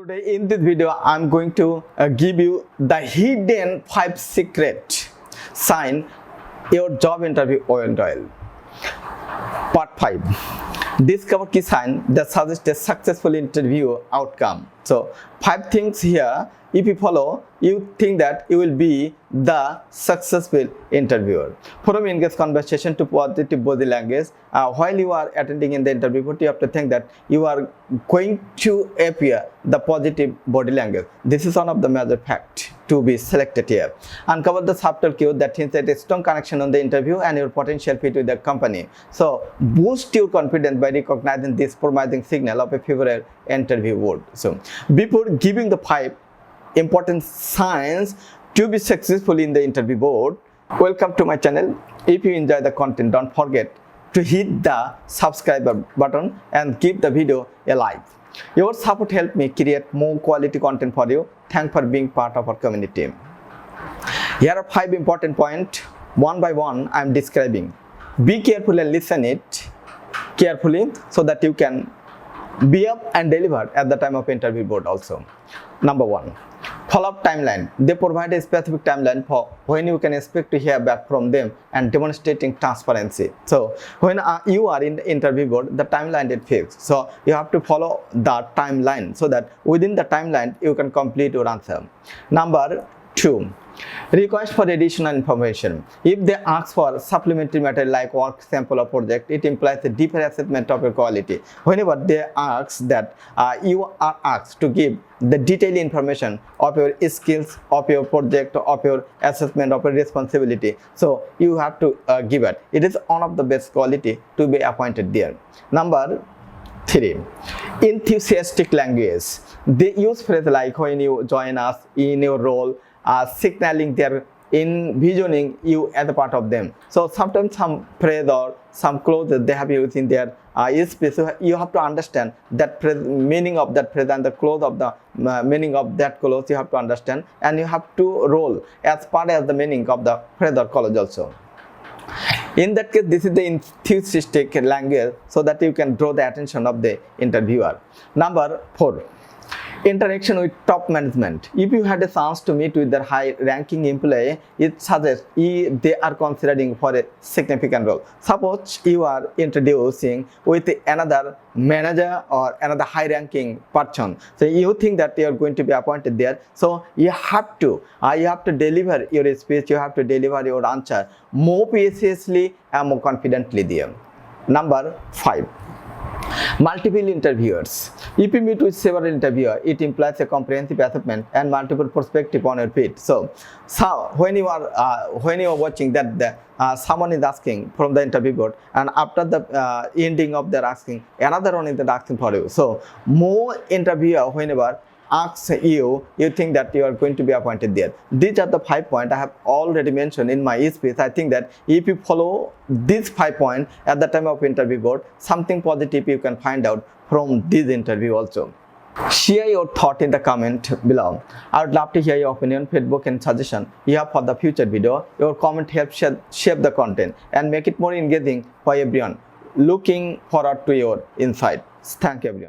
Today in this video I'm going to give you the hidden 5 secret sign your job interview went well. Part 5. Discover key sign that suggest a successful interview outcome. So 5 things here, if you follow, you think that you will be the successful interviewer. From engaged conversation to positive body language, while you are attending in the interview, you have to think that you are going to appear the positive body language. This is one of the major facts to be selected here. Uncover the subtle cue that hints at a strong connection on the interview and your potential fit with the company. So boost your confidence by recognizing this promising signal of a favorable interview word. So before giving the 5 important signs to be successful in the interview board, welcome to my channel. If you enjoy the content, don't forget to hit the subscribe button and give the video a like. Your support helps me create more quality content for you. Thanks for being part of our community. Here are 5 important points. One by one I am describing. Be careful and listen it carefully so that you can be up and deliver at the time of interview board also. Number 1. Follow-up timeline. They provide a specific timeline for when you can expect to hear back from them and demonstrating transparency. So when you are in the interview board, the timeline is fixed. So you have to follow the timeline so that within the timeline you can complete your answer. Number 2. Request for additional information. If they ask for supplementary material like work sample or project, it implies a deeper assessment of your quality. Whenever they ask that, you are asked to give the detailed information of your skills, of your project, of your assessment, of your responsibility. So you have to give it. It is one of the best quality to be appointed there. Number 3. Enthusiastic language. They use phrase like when you join us in your role, signaling their envisioning you as a part of them. So sometimes some phrase or some clothes they have used in their speech. So you have to understand that meaning of that phrase and the clothes of the meaning of that clothes you have to understand, and you have to roll as part of the meaning of the phrase or college also. In that case, this is the enthusiastic language so that you can draw the attention of the interviewer. Number 4. Interaction with top management. If you had a chance to meet with their high-ranking employee, it suggests they are considering for a significant role. Suppose you are introducing with another manager or another high-ranking person. So you think that you are going to be appointed there. So you have to deliver your speech. You have to deliver your answer more precisely and more confidently there. Number 5. Multiple interviewers. If you meet with several interviewers, it implies a comprehensive assessment and multiple perspectives on your fit. So when you are watching that someone is asking from the interview board, and after the ending of their asking, another one is asking for you. So more interviewer whenever asks you think that you are going to be appointed there. These are the 5 points I have already mentioned in my speech. I think that if you follow these 5 points at the time of interview board, something positive you can find out from this interview also. Share your thought in the comment below. I would love to hear your opinion, feedback and suggestion you have for the future video. Your comment helps shape the content and make it more engaging for everyone. Looking forward to your insights. Thank you everyone.